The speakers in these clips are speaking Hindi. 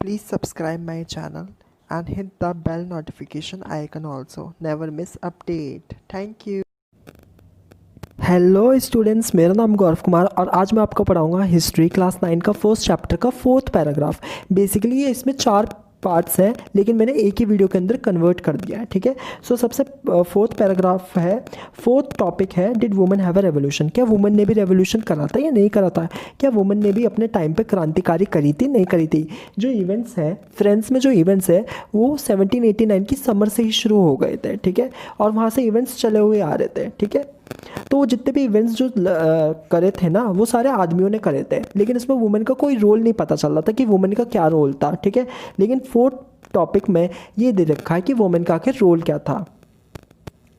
Please subscribe my channel and hit the bell notification icon also. Never miss update. Thank you. Hello students, मेरा नाम गौरव कुमार और आज मैं आपको पढ़ाऊंगा हिस्ट्री क्लास 9 का फर्स्ट चैप्टर का फोर्थ पैराग्राफ। बेसिकली ये इसमें 4 पार्ट्स हैं, लेकिन मैंने एक ही वीडियो के अंदर कन्वर्ट कर दिया है। ठीक है, सो सबसे फोर्थ पैराग्राफ है, फोर्थ टॉपिक है, did women have a revolution. क्या वुमेन ने भी रेवोल्यूशन करा था या नहीं करा था? क्या वुमेन ने भी अपने टाइम पे क्रांतिकारी करी थी, नहीं करी थी? जो इवेंट्स हैं फ्रेंड्स में, जो इवेंट्स है वो 1789 की समर से ही शुरू हो गए थे। ठीक है, और वहाँ से इवेंट्स चले हुए आ रहे थे। ठीक है, तो वो जितने भी इवेंट्स जो करे थे ना, वो सारे आदमियों ने करे थे, लेकिन इसमें वुमेन का कोई रोल नहीं पता चल रहा था कि वुमेन का क्या रोल था। ठीक है, लेकिन फोर्थ टॉपिक में ये दे रखा है कि वुमेन का आखिर रोल क्या था।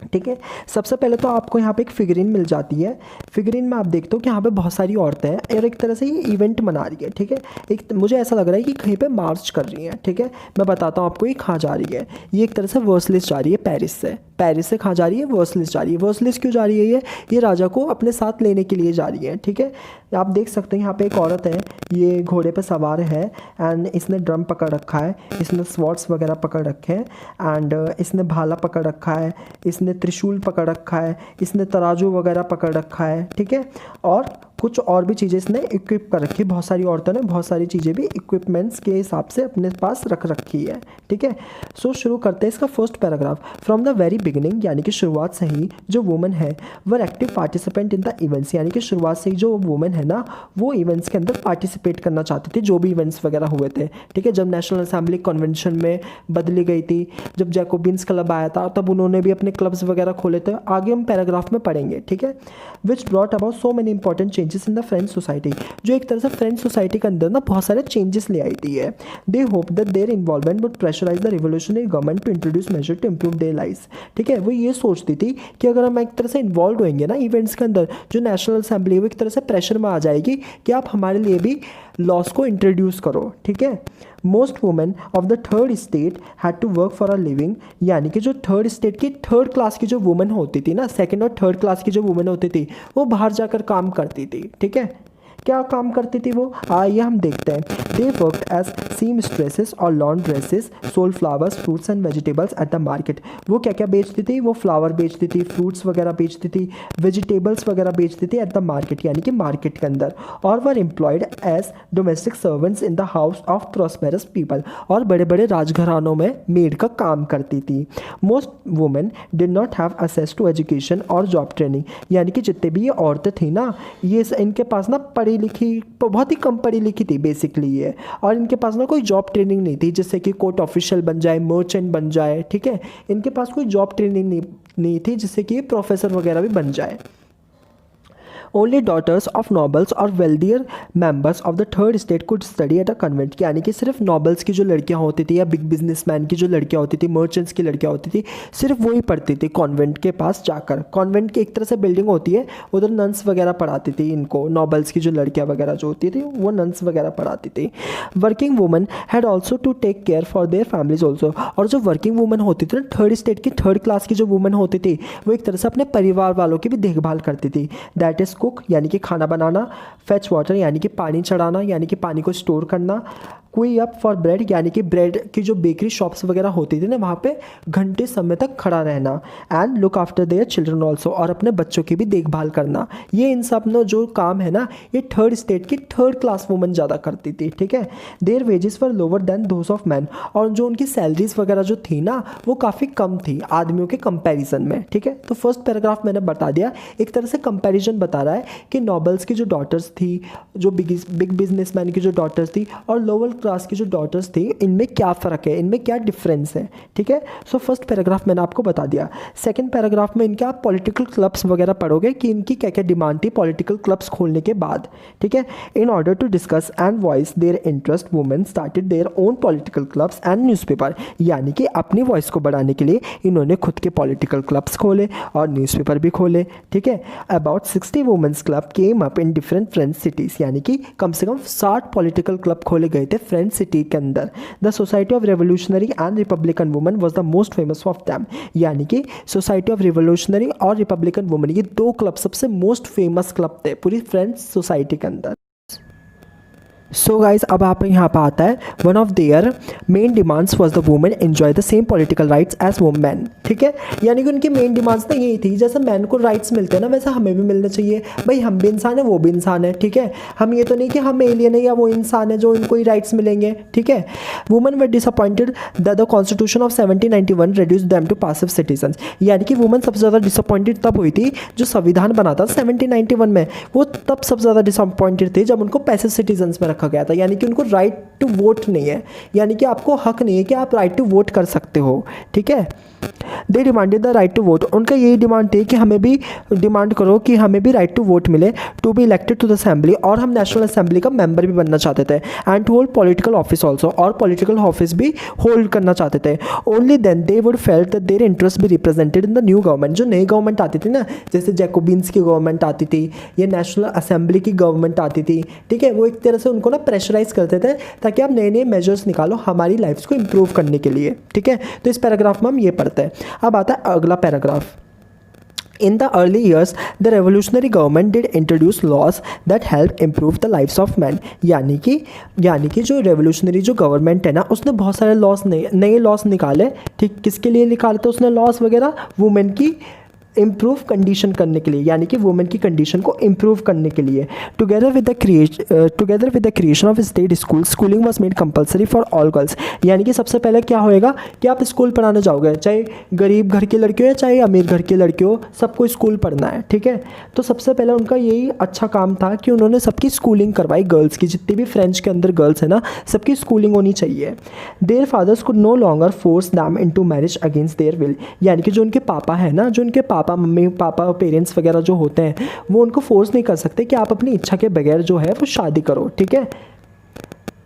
ठीक है, सबसे पहले तो आपको यहाँ पे एक फिगरिन मिल जाती है। फिगरिन में आप देखते हो कि यहाँ पे बहुत सारी औरतें हैं और एक तरह से ये इवेंट मना रही है। ठीक है, एक मुझे ऐसा लग रहा है कि कहीं पे मार्च कर रही है। ठीक है, मैं बताता हूँ आपको ये कहाँ जा रही है। ये एक तरह से वर्सलिस जा रही है, पेरिस से कहाँ जा रही है? वर्सलिस जा रही है। वर्सलिस क्यों जा रही है? ये राजा को अपने साथ लेने के लिए जा रही है। ठीक है, आप देख सकते हैं यहाँ पे एक औरत है, ये घोड़े पे सवार है एंड इसने ड्रम पकड़ रखा है, इसने स्वॉर्ड्स वगैरह पकड़ रखे हैं एंड इसने भाला पकड़ रखा है, इसने त्रिशूल पकड़ रखा है, इसने तराजू वगैरह पकड़ रखा है। ठीक है, और कुछ और भी चीज़ें इसने इक्विप कर रखी है। बहुत सारी औरतों ने बहुत सारी चीज़ें भी इक्विपमेंट्स के हिसाब से अपने पास रख रखी है। ठीक है, सो शुरू करते हैं इसका first paragraph. From the very beginning, यानी कि शुरुआत से ही जो वुमेन है were active participant in the events, यानी कि शुरुआत से ही जो वुमेन है ना, वो इवेंट्स के अंदर पार्टिसिपेट करना चाहती थी, जो भी इवेंट्स वगैरह हुए थे। ठीक है, जब नेशनल असेंबली कन्वेंशन में बदली गई थी, जब जैकोबिन्स क्लब आया था, तब उन्होंने भी अपने क्लब्स वगैरह खोले थे। आगे हम पैराग्राफ में पढ़ेंगे। ठीक है, which brought about so many important changes in the French society, जो एक तरह से फ्रेंच सोसाइटी के अंदर ना बहुत सारे चेंजेस ले आई थी है। They hope that their involvement would pressurise the revolutionary government to introduce measure to improve their lives. ठीक है, वो ये सोचती थी कि अगर हम एक तरह से इन्वॉल्व होंगे ना इवेंट्स के अंदर, जो नेशनल असेंबली वो एक तरह से प्रेशर में आ जाएगी कि आप हमारे लिए भी लॉस को इंट्रोड्यूस करो। ठीक है, most women of the third state had to work for a living, यानी कि जो थर्ड स्टेट की थर्ड क्लास की जो वुमेन होती थी ना, सेकंड और थर्ड क्लास की जो वुमेन होती थी, वो बाहर जाकर काम करती थी। ठीक है, क्या काम करती थी वो? आइए हम देखते हैं। They worked as seamstresses और laundresses, sold flowers, fruits and vegetables at the market. वो क्या क्या बेचती थी? वो फ्लावर बेचती थी, फ्रूट्स वगैरह बेचती थी, वेजिटेबल्स वगैरह बेचती थी एट द मार्केट, यानी कि मार्केट के अंदर। और were employed as domestic servants in the house of prosperous people, और बड़े बड़े राजघरानों में मेड का काम करती थी। Most women did not have access to education और जॉब ट्रेनिंग, यानी कि जितने भी ये औरतें थी ना, ये इनके पास ना पढ़ी लिखी, बहुत ही कम पढ़ी लिखी थी बेसिकली ये, और इनके पास ना कोई जॉब ट्रेनिंग नहीं थी, जिससे कि कोर्ट ऑफिशियल बन जाए, मर्चेंट बन जाए। ठीक है, इनके पास कोई जॉब ट्रेनिंग नहीं थी जिससे कि ये प्रोफेसर वगैरह भी बन जाए। ओनली डॉटर्स ऑफ नॉबल्स और wealthier members of the third state could study at a convent, यानी कि सिर्फ नॉबल्स की जो लड़कियां होती थी या बिग बिजनेसमैन की जो लड़कियां होती थी, मर्चेंट्स की लड़कियां होती थी, सिर्फ वही पढ़ती थी कॉन्वेंट के पास जाकर। कॉन्वेंट की एक तरह से बिल्डिंग होती है, उधर नन्स वगैरह पढ़ाती थी इनको, नॉबल्स की जो लड़कियां वगैरह जो होती थी वो नन्स वगैरह पढ़ाती थी। Working women had also to take care for their families also, और जो वर्किंग वुमेन होती थी ना, थर्ड स्टेट की थर्ड क्लास की जो वुमेन होती थी, वो एक तरह से अपने परिवार वालों की भी देखभाल करती थी। दैट इज कुक, यानी कि खाना बनाना, फेच वाटर यानी कि पानी चढ़ाना, यानी कि पानी को स्टोर करना, क्वी अप फॉर ब्रेड, यानी कि ब्रेड की जो बेकरी शॉप्स वगैरह होती थी ना, वहाँ पे घंटे समय तक खड़ा रहना, and look after their children also, और अपने बच्चों की भी देखभाल करना। ये इन सब में जो काम है ना, ये थर्ड स्टेट की थर्ड क्लास वुमेन ज़्यादा करती थी। ठीक है, their wages were lower than those of man, और जो उनकी सैलरीज वगैरह जो थी ना, वो काफ़ी कम थी आदमियों के कंपैरिजन में। ठीक है, तो फर्स्ट पैराग्राफ मैंने बता दिया, एक तरह से कंपैरिजन बता रहा है कि नॉबल्स की जो डॉटर्स थी, जो बिग बिजनेसमैन की जो डॉटर्स थी, और लोअर क्लास की जो डॉटर्स थी, इनमें क्या फ़र्क है, इनमें क्या डिफरेंस है। ठीक है, सो फर्स्ट पैराग्राफ मैंने आपको बता दिया। सेकंड पैराग्राफ में इनके आप पॉलिटिकल क्लब्स वगैरह पढ़ोगे कि इनकी क्या क्या डिमांड थी पॉलिटिकल क्लब्स खोलने के बाद। ठीक है, in order to discuss and voice their interest, women started their own political clubs and newspaper, यानी कि अपनी वॉइस को बढ़ाने के लिए इन्होंने खुद के पॉलिटिकल क्लब्स खोले और न्यूज़पेपर भी खोले। ठीक है, about 60 women's club came up in different French cities, यानी कि कम से कम 60 पॉलिटिकल क्लब खोले गए थे फ्रेंच सिटी के अंदर। The society of revolutionary and Republican women was the most famous of them, यानी कि सोसाइटी ऑफ रिवोल्यूशनरी और रिपब्लिकन वुमेन, ये 2 क्लब सबसे मोस्ट फेमस क्लब थे पूरी फ्रेंच सोसाइटी के अंदर। सो गाइज अब आप यहाँ पर आता है one of their main demands was the women enjoy the same political rights as women, ठीक है। यानी कि उनकी मेन डिमांड्स ना यही थी, जैसे मैन को राइट्स मिलते हैं ना वैसे हमें भी मिलना चाहिए। भाई हम भी इंसान है वो भी इंसान है, ठीक है। हम ये तो नहीं कि हम एलियन है या वो इंसान है जो इनको ही राइट्स मिलेंगे, ठीक है। Women were disappointed that the constitution of 1791 reduce them to passive citizen. यानी कि वुमेन सबसे ज़्यादा डिसअपॉइंटेड तब हुई थी जो संविधान बना था 1791 में, वो तब सबसे ज़्यादा डिसअपॉइंटेड थे जब उनको पैसिव सिटीजन में रखा गया था। यानी कि उनको राइट टू वोट नहीं है, यानी कि आपको हक नहीं है कि आप राइट टू वोट कर सकते हो, ठीक है। They demanded the right to vote, उनका यही डिमांड थी कि हमें भी डिमांड करो कि हमें भी राइट टू वोट मिले, to be elected to the assembly, और हम नेशनल असेंबली का मेंबर भी बनना चाहते थे, and to hold political office also, और पॉलिटिकल ऑफिस भी होल्ड करना चाहते थे। Only then they would felt that their interest be represented in the new government. जो नई गवर्नमेंट आती थी ना, जैसे जैकोबिन्स की गवर्नमेंट आती थी या नेशनल असेंबली की गवर्नमेंट आती थी, ठीक है, वो एक तरह से उनको ना प्रेशराइज करते थे ताकि आप नए नए मेजर्स निकालो हमारी लाइफ्स को इंप्रूव करने के लिए, ठीक है। तो इस पैराग्राफ में हम ये पढ़ते हैं। अब आता है अगला paragraph. In the early years, the revolutionary government did introduce laws that help improve the lives of men। यानी कि जो रेवोल्यूशनरी जो गवर्नमेंट है ना, उसने बहुत सारे लॉस नए लॉस निकाले, ठीक। किसके लिए निकाले थे उसने लॉस वगैरह? वुमेन की इम्प्रूव कंडीशन करने के लिए, यानी कि वुमेन की कंडीशन को इम्प्रूव करने के लिए। Together with the creation of state school, schooling was made compulsory for all girls. यानी कि सबसे पहले क्या होएगा कि आप स्कूल पढ़ाने जाओगे, चाहे गरीब घर के लड़के हो या चाहे अमीर घर के लड़के हो, सबको स्कूल पढ़ना है, ठीक है। तो सबसे पहले उनका यही अच्छा काम था कि उन्होंने सबकी स्कूलिंग करवाई, गर्ल्स की, जितनी भी फ्रेंच के अंदर गर्ल्स है ना, सबकी स्कूलिंग होनी चाहिए। Their fathers could no longer force them into marriage against their will. यानी कि जो उनके पापा है ना, जो उनके पापा मम्मी पापा पेरेंट्स वगैरह जो होते हैं, वो उनको फोर्स नहीं कर सकते कि आप अपनी इच्छा के बगैर जो है वो शादी करो, ठीक है।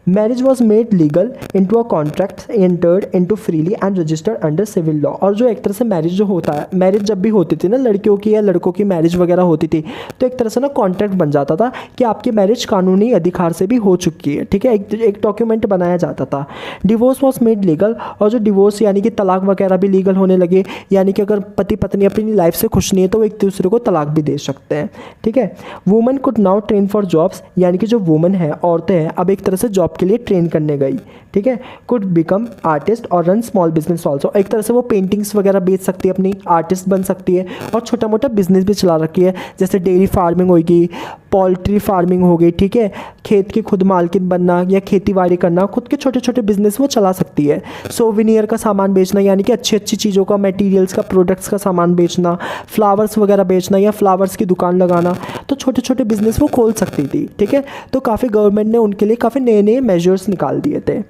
Marriage was made legal into a contract entered into freely and registered under civil law. और जो एक तरह से मैरिज जो होता है, मैरिज जब भी होती थी ना, लड़कियों की या लड़कों की मैरिज वगैरह होती थी, तो एक तरह से ना कॉन्ट्रैक्ट बन जाता था कि आपकी मैरिज कानूनी अधिकार से भी हो चुकी है, ठीक है। एक डॉक्यूमेंट बनाया जाता था। डिवोर्स वॉज मेड लीगल, और जो डिवोर्स यानी कि तलाक वगैरह भी लीगल होने लगे। यानी कि अगर पति पत्नी अपनी लाइफ से खुश नहीं है तो वो एक दूसरे को तलाक भी दे सकते हैं, ठीक है। Women could now train for jobs. यानी कि जो वुमेन है, औरतें हैं, अब एक तरह से जॉब के लिए ट्रेन करने गई, ठीक है। कुड बिकम आर्टिस्ट और रन स्मॉल बिजनेस ऑल्सो। एक तरह से वो पेंटिंग्स वगैरह बेच सकती है, अपनी आर्टिस्ट बन सकती है, और छोटा मोटा बिजनेस भी चला रखी है, जैसे डेयरी फार्मिंग होगी, पोल्ट्री फार्मिंग हो गई, ठीक है। खेत की खुद मालकिन बनना या खेती बाड़ी करना, खुद के छोटे छोटे बिजनेस वो चला सकती है। सोविनियर का सामान बेचना, यानी कि अच्छी अच्छी चीज़ों का, मटेरियल्स का, प्रोडक्ट्स का सामान बेचना, फ्लावर्स वगैरह बेचना या फ्लावर्स की दुकान लगाना, तो छोटे छोटे बिजनेस वो खोल सकती थी, ठीक है। तो काफ़ी गवर्नमेंट ने उनके लिए काफ़ी नए नए मेजर्स निकाल दिए थे।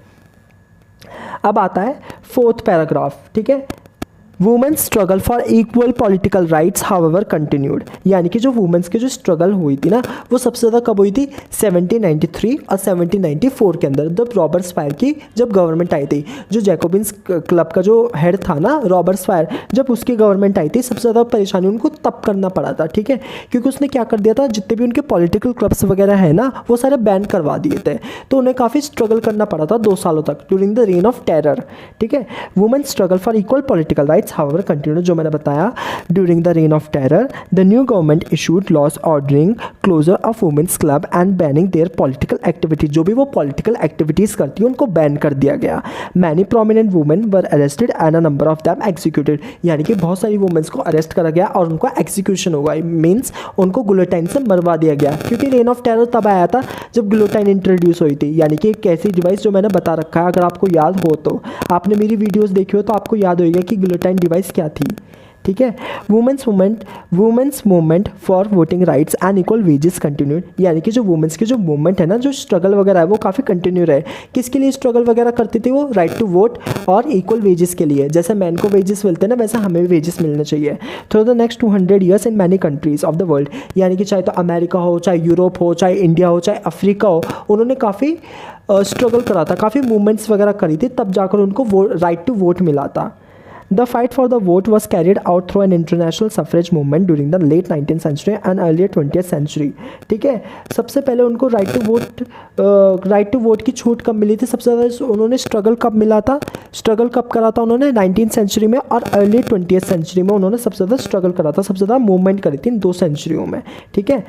अब आता है फोर्थ पैराग्राफ, ठीक है। Women's struggle for equal political rights however continued. यानी कि जो वुमेन्स की जो स्ट्रगल हुई थी ना, वो सबसे ज़्यादा कब हुई थी? 1793 और 1794 के अंदर, जब रॉबर्ट स्पायर की जब गवर्नमेंट आई थी। जो जैकोबिन्स क्लब का जो हेड था ना, रॉबर्ट स्पायर, जब उसकी गवर्नमेंट आई थी, सबसे ज़्यादा परेशानी उनको तब करना पड़ा था, ठीक है। क्योंकि उसने क्या कर दिया था, जितने भी उनके पॉलिटिकल क्लब्स वगैरह है ना, वो सारे बैन करवा दिए थे। तो उन्हें काफ़ी स्ट्रगल करना पड़ा था 2 सालों तक, during the reign of terror, ठीक है। Women struggle for equal political rights however continued, जो मैंने बताया, during the reign of terror the new government issued laws ordering closure of women's club and banning their political activity. जो भी वो पॉलिटिकल एक्टिविटीज़ करती है उनको बैन कर दिया गया। Many prominent women were arrested and a number of them executed. यानी कि बहुत सारी वुमेन्स को अरेस्ट करा गया और उनका एग्जीक्यूशन हुआ, मीन्स उनको गुलोटाइन से मरवा दिया गया। क्योंकि रेन ऑफ टेरर तब आया था जब गुलोटाइन इंट्रोड्यूस हुई थी, यानी कि एक ऐसी डिवाइस जो मैंने बता रखा है, अगर आपको याद हो तो, आपने मेरी वीडियोस देखी हो तो आपको याद होगा कि गुलोटाइन डिवाइस क्या थी, ठीक है। Women's movement for voting rights and equal wages continued. यानी कि जो वुमेन्स की जो मूवमेंट है ना, जो स्ट्रगल वगैरह है, वो काफ़ी कंटिन्यू रहे। किसके लिए स्ट्रगल वगैरह करती थी वो? राइट टू वोट और इक्वल वेजेस के लिए। जैसे मैन को वेजेस मिलते हैं ना, वैसे हमें भी वेजेस मिलने चाहिए। Through the next 200 years in many countries of the world. यानी कि चाहे तो अमेरिका हो, चाहे यूरोप हो, चाहे इंडिया हो, चाहे अफ्रीका हो, उन्होंने काफ़ी स्ट्रगल करा था, काफ़ी मूवमेंट्स वगैरह करी थी, तब जाकर उनको राइट टू वोट मिला था। The fight for the vote was carried out through an international suffrage movement during the late 19th century and earlier 20th century, ठीक है। सबसे पहले उनको राइट टू वोट की छूट कब मिली थी? सबसे ज़्यादा उन्होंने स्ट्रगल कब मिला था? स्ट्रगल कब करा था उन्होंने? 19th सेंचुरी में और अर्ली 20th सेंचुरी में उन्होंने सबसे ज़्यादा स्ट्रगल करा था, सबसे ज़्यादा मूवमेंट करी थी इन 2 सेंचुरियों में, ठीक है।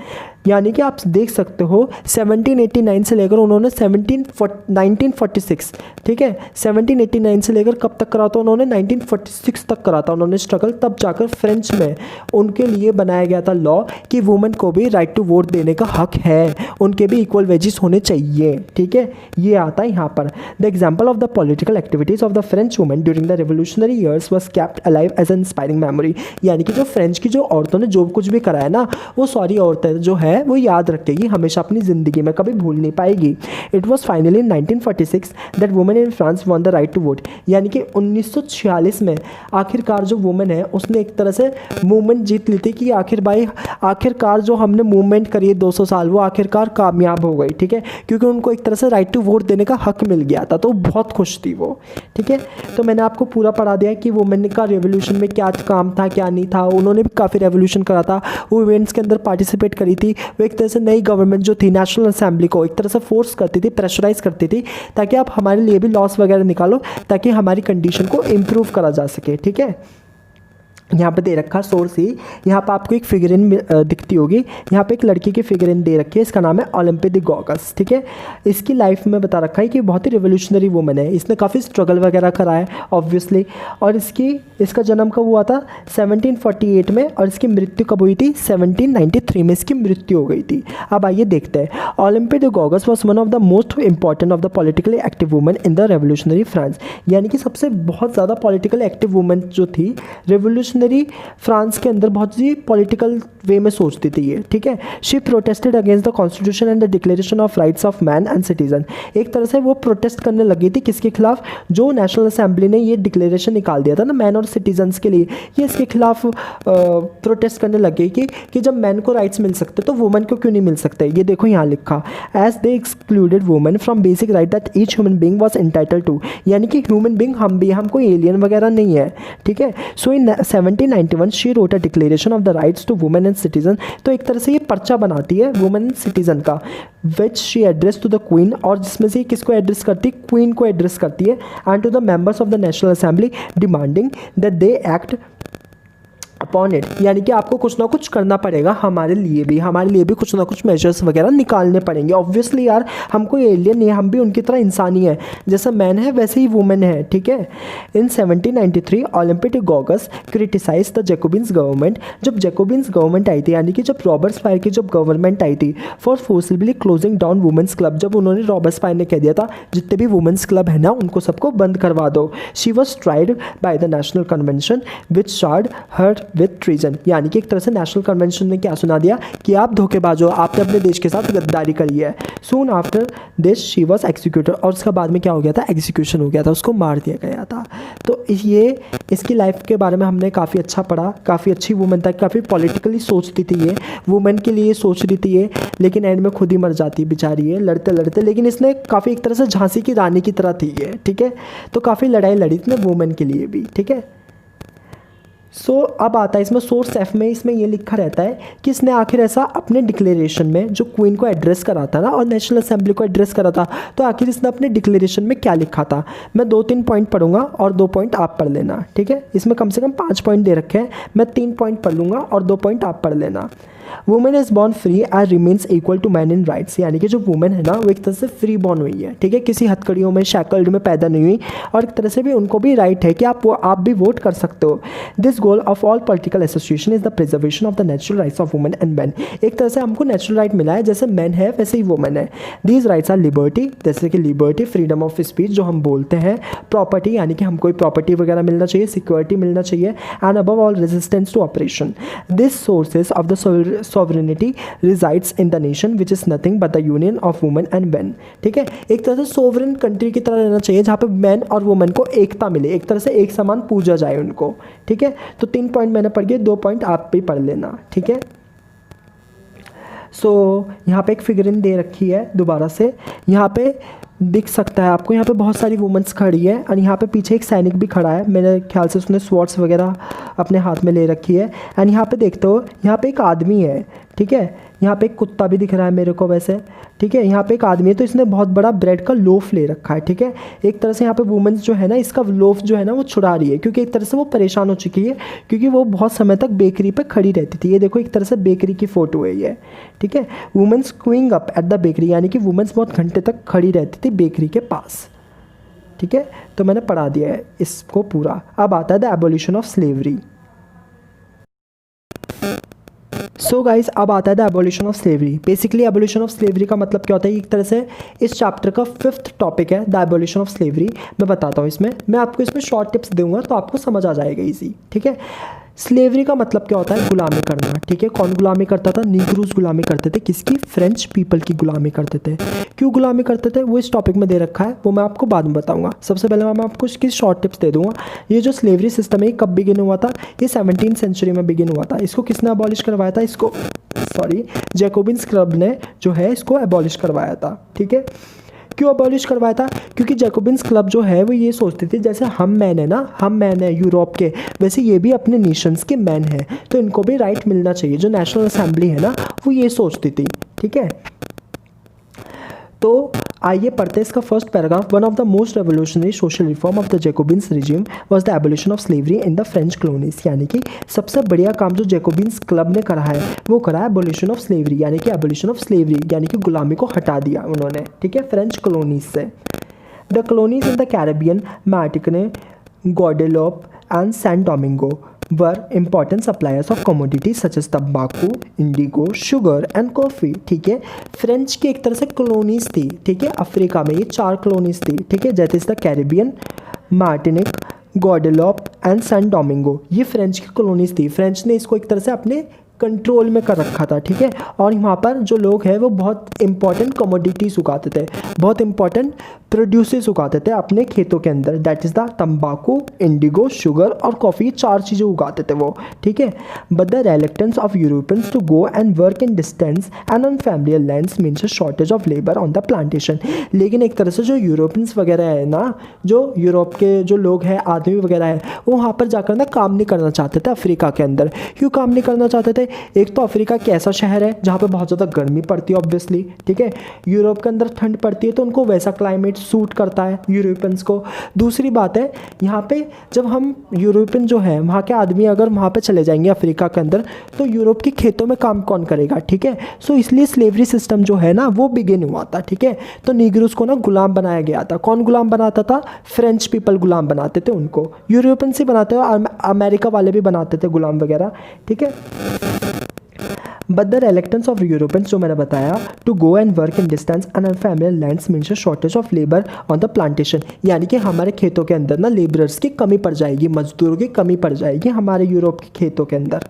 यानी कि आप देख सकते हो 1789 से लेकर उन्होंने 1946, ठीक है, 1789 से लेकर कब तक करा था उन्होंने, 1946 तक करा था उन्होंने स्ट्रगल। तब जाकर फ्रेंच में उनके लिए बनाया गया था लॉ कि वुमेन को भी राइट टू वोट देने का हक है, उनके भी इक्वल वेजेस होने चाहिए, ठीक है। ये आता है यहाँ पर। The example of the political activities of the French women during the revolutionary years was kept alive as an inspiring memory. यानी कि जो फ्रेंच की जो औरतों ने जो कुछ भी करा है ना, वो सारी औरतें जो है वो याद रखेगी हमेशा अपनी ज़िंदगी में, कभी भूल नहीं पाएगी। It was finally in 1946 that women in France won the right to vote. यानी कि 1946 में आखिरकार जो वुमेन है उसने एक तरह से मूवमेंट जीत ली थी कि आखिरकार जो हमने मूवमेंट करी है 200 साल, वो आखिरकार कामयाब हो गई, ठीक है, क्योंकि उनको एक तरह से राइट टू वोट देने का हक मिल गया था, तो बहुत खुश थी वो, ठीक है। तो मैंने आपको पूरा पढ़ा दिया कि वुमेन का रेवोल्यूशन में क्या काम था क्या नहीं था। उन्होंने भी काफ़ी रेवोल्यूशन करा था, वो इवेंट्स के अंदर पार्टिसिपेट करी थी। वो एक तरह से नई गवर्नमेंट जो थी नेशनल असेंबली को एक तरह से फोर्स करती थी, प्रेशराइज करती थी, ताकि आप हमारे लिए भी लॉस वगैरह निकालो ताकि हमारी कंडीशन को इम्प्रूव करा जा सके, ठीक है। यहाँ पे दे रखा सोर्स ही, यहाँ पे आपको एक फिगरिन दिखती होगी, यहाँ पे एक लड़की की फिगरिन दे रखी है, इसका नाम है ओलंपे द गॉगस, ठीक है। इसकी लाइफ में बता रखा है कि बहुत ही रिवोल्यूशनरी वुमन है, इसने काफ़ी स्ट्रगल वगैरह करा है ऑब्वियसली। और इसका जन्म कब हुआ था, 1748 में, और इसकी मृत्यु कब हुई थी, 1793 में इसकी मृत्यु हो गई थी। अब आइए देखते हैं। Olympe de Gouges was one of the most important of the politically active woman in the revolutionary France. यानी कि सबसे बहुत ज़्यादा पॉलिटिकल एक्टिव वुमन जो थी रेवोल्यूशनरी फ्रांस के अंदर, बहुत सी पॉलिटिकल वे में सोचती थी ये, ठीक है। She protested against the constitution and the declaration of rights of man and citizen. एक तरह से वो प्रोटेस्ट करने लगी थी किसके खिलाफ, जो नेशनल असेंबली ने ये डिक्लेरेशन निकाल दिया था ना मैन और सिटीजन्स के लिए, ये इसके खिलाफ प्रोटेस्ट करने लगी कि जब मैन को राइट्स मिल सकते तो वुमेन को क्यों नहीं मिल सकते। ये देखो यहाँ लिखा, as they excluded women from basic right that each human being was entitled to. यानी कि ह्यूमन बीइंग हम कोई एलियन वगैरह नहीं है, ठीक है। So in 1791 she wrote a declaration of the rights to women and citizen. तो एक तरह से ये पर्चा बनाती है वुमेन एंड सिटीजन का, which she address to the queen, और जिसमें से किसको एड्रेस करती है, क्वीन को एड्रेस करती है, and to the members of the national assembly demanding that they act upon it. यानी कि आपको कुछ ना कुछ करना पड़ेगा हमारे लिए भी कुछ ना कुछ मेजर्स वगैरह निकालने पड़ेंगे। ऑब्वियसली यार हम कोई एलियन नहीं है, हम भी उनकी तरह इंसान ही है, जैसा मैन है वैसे ही वुमेन है, ठीक है। In 1793 Olympe de Gouges criticise the Jacobins government. जब जैकोबिन्स गवर्नमेंट आई थी, यानी कि जब रॉबर्ट्सपायर की जब गवर्नमेंट आई थी, for forcibly closing down women's club. जब उन्होंने रॉबर्ट्सपायर ने कह दिया था जितने भी वुमेंस क्लब है ना उनको सबको बंद करवा दो। She was tried by the national convention which charge her with treason. यानी कि एक तरह से नेशनल कन्वेंशन ने क्या सुना दिया कि आप धोखेबाज हो, आपने अपने देश के साथ गद्दारी करी है। Soon after this she was executed, और उसका बाद में क्या हो गया था, एग्जीक्यूशन हो गया था, उसको मार दिया गया था। तो ये इसकी लाइफ के बारे में हमने काफ़ी अच्छा पढ़ा, काफ़ी अच्छी वुमेन था, काफ़ी पॉलिटिकली सोचती थी ये, वुमेन के लिए सोच रही थी ये, लेकिन एंड में खुद ही मर जाती बेचारी है लड़ते लड़ते। लेकिन इसने काफ़ी एक तरह से झांसी की रानी की तरह थी ये, ठीक है। तो काफ़ी लड़ाई लड़ी इसने वुमेन के लिए भी, ठीक है। सो अब आता है इसमें सोर्स एफ में, इसमें ये लिखा रहता है कि इसने आखिर ऐसा अपने डिक्लेरेशन में जो क्वीन को एड्रेस करा था ना और नेशनल असेंबली को एड्रेस करा था, तो आखिर इसने अपने डिक्लेरेशन में क्या लिखा था। मैं 2-3 पॉइंट पढ़ूंगा और 2 पॉइंट आप पढ़ लेना, ठीक है। इसमें कम से कम 5 पॉइंट दे रखे हैं, मैं 3 पॉइंट पढ़ लूँगा और 2 पॉइंट आप पढ़ लेना। Women is born free and remains equal to man in rights. यानी कि जो वुमेन है ना वो एक तरह से फ्री बॉर्न हुई है, ठीक है, किसी हथकड़ियों में शैकल्ड में पैदा नहीं हुई, और एक तरह से भी उनको भी राइट है कि आप भी वोट कर सकते हो। This goal of all political association is the preservation of the natural rights of women and man. एक तरह से हमको नेचुरल राइट मिला है, जैसे मैन है वैसे ही वुमेन है। दीज राइट्स आर लिबर्टी, जैसे कि लिबर्टी, फ्रीडम ऑफ स्पीच जो हम बोलते हैं, प्रॉपर्टी यानी कि हमको प्रॉपर्टी वगैरह मिलना चाहिए, सिक्योरिटी मिलना चाहिए, and above all resistance to oppression. This sources of the sovereignty resides in the nation which is nothing but the union of women and men। ठीक है, एक तरह से सोवरेन कंट्री की तरह रहना चाहिए जहाँ पे मैन और वुमेन को एकता मिले, एक तरह से एक समान पूजा जाए उनको, ठीक है। तो 3 पॉइंट मैंने पढ़ गए, 2 पॉइंट आप भी पढ़ लेना, ठीक है। सो यहाँ पे एक फिगरिन दे रखी है दोबारा से, यहाँ पे दिख सकता है आपको, यहाँ पे बहुत सारी वुमेंस खड़ी है और यहाँ पे पीछे एक सैनिक भी खड़ा है, मेरे ख्याल से उसने स्वॉर्ड्स वगैरह अपने हाथ में ले रखी है। एंड यहाँ पे देखते हो यहाँ पे एक आदमी है, ठीक है। यहाँ पे एक कुत्ता भी दिख रहा है मेरे को वैसे, ठीक है। यहाँ पे एक आदमी है तो इसने बहुत बड़ा ब्रेड का लोफ ले रखा है, ठीक है। एक तरह से यहाँ पे वुमेन्स जो है ना इसका लोफ जो है ना वो छुड़ा रही है, क्योंकि एक तरह से वो परेशान हो चुकी है, क्योंकि वो बहुत समय तक बेकरी पे खड़ी रहती थी। ये देखो एक तरह से बेकरी की फ़ोटो है ये, ठीक है। Women's queuing up at the bakery, यानी कि वुमेन्स बहुत घंटे तक खड़ी रहती थी बेकरी के पास, ठीक है। तो मैंने पढ़ा दिया है इसको पूरा। अब आता है the abolition of slavery. So guys अब आता है the abolition of slavery. Basically abolition of slavery का मतलब क्या होता है, एक तरह से इस चैप्टर का 5th टॉपिक है द एबोलिशन ऑफ स्लेवरी। मैं बताता हूँ इसमें, मैं आपको इसमें शॉर्ट टिप्स दूंगा तो आपको समझ आ जाएगा इजी, ठीक है। स्लेवरी का मतलब क्या होता है, गुलामी करना, ठीक है। कौन गुलामी करता था, नीग्रूज गुलामी करते थे, किसकी, फ्रेंच पीपल की गुलामी करते थे। क्यों गुलामी करते थे वो इस टॉपिक में दे रखा है, वो मैं आपको बाद में बताऊंगा। सबसे पहले मैं आपको इसकी शॉर्ट टिप्स दे दूंगा। ये जो स्लेवरी सिस्टम है कब बिगिन हुआ था, ये 17th सेंचुरी में बिगिन हुआ था। इसको किसने अबॉलिश करवाया था, इसको जैकोबिन्स क्लब ने जो है इसको अबॉलिश करवाया था, ठीक है। क्यों अबॉलिश करवाया था, क्योंकि जैकोबिन्स क्लब जो है वो ये सोचते थे जैसे हम मैन है ना, हम मैन है यूरोप के, वैसे ये भी अपने नेशंस के मैन हैं, तो इनको भी राइट मिलना चाहिए। जो नेशनल असेंबली है ना वो ये सोचती थी, ठीक है। तो आइए पढ़ते हैं इसका first paragraph. One of the most revolutionary social reform of the Jacobins regime was the abolition of slavery in the French colonies, यानी कि सबसे बढ़िया काम जो जैकोबिन्स क्लब ने करा है वो करा है एबोलिशन ऑफ स्लेवरी, यानी कि एबोलिशन ऑफ स्लेवरी यानी कि गुलामी को हटा दिया उन्होंने, ठीक है, फ्रेंच कॉलोनीज से। The colonies in the Caribbean, Martinique, Guadeloupe and Saint Domingue were important suppliers of commodities such as tobacco, indigo, sugar and coffee, ठीक है। फ्रेंच की एक तरह से कॉलोनीज थी, ठीक है, अफ्रीका में ये 4 कॉलोनीज थी, ठीक है, जैसे the Caribbean, Martinique, Guadeloupe and Saint Domingue, ये फ्रेंच की कॉलोनीज थी। फ्रेंच ने इसको एक तरह से अपने कंट्रोल में कर रखा था, ठीक है। और वहाँ पर जो लोग हैं वो बहुत इंपॉर्टेंट कमोडिटीज़ उगाते थे, बहुत इंपॉर्टेंट प्रोड्यूसेस उगाते थे अपने खेतों के अंदर, दैट इज़ द तंबाकू, इंडिगो, शुगर और कॉफ़ी, 4 चीज़ें उगाते थे वो, ठीक है। But the reluctance of Europeans to go and work in distance and on familiar lands means a shortage of labour on the plantation. लेकिन एक तरह से जो यूरोपियंस वगैरह है ना, जो यूरोप के जो लोग हैं, आदमी वगैरह है, वो वहाँ पर जाकर ना काम नहीं करना चाहते थे अफ्रीका के अंदर। क्यों काम नहीं करना चाहते थे, एक तो अफ्रीका एक ऐसा शहर है जहाँ पे बहुत ज़्यादा गर्मी पड़ती है ऑब्वियसली, ठीक है। यूरोप के अंदर ठंड पड़ती है तो उनको वैसा क्लाइमेट सूट करता है यूरोपियंस को। दूसरी बात है यहाँ पे जब हम यूरोपियन जो है वहाँ के आदमी अगर वहाँ पे चले जाएंगे अफ्रीका के अंदर तो यूरोप के खेतों में काम कौन करेगा, ठीक है। सो इसलिए स्लेवरी सिस्टम जो है ना वो बिगिन हुआ था, ठीक है। तो नीग्रोस को ना गुलाम बनाया गया था। कौन गुलाम बनाता था, फ्रेंच पीपल गुलाम बनाते थे उनको, यूरोपियंस ही बनाते थे, अमेरिका वाले भी बनाते थे गुलाम वगैरह, ठीक है। But the reluctance of Europeans जो मैंने बताया to go and work in distance and unfamiliar lands means shortage of labour on the plantation, यानी कि हमारे खेतों के अंदर ना लेबरर्स की कमी पड़ जाएगी, मजदूरों की कमी पड़ जाएगी हमारे यूरोप के खेतों के अंदर।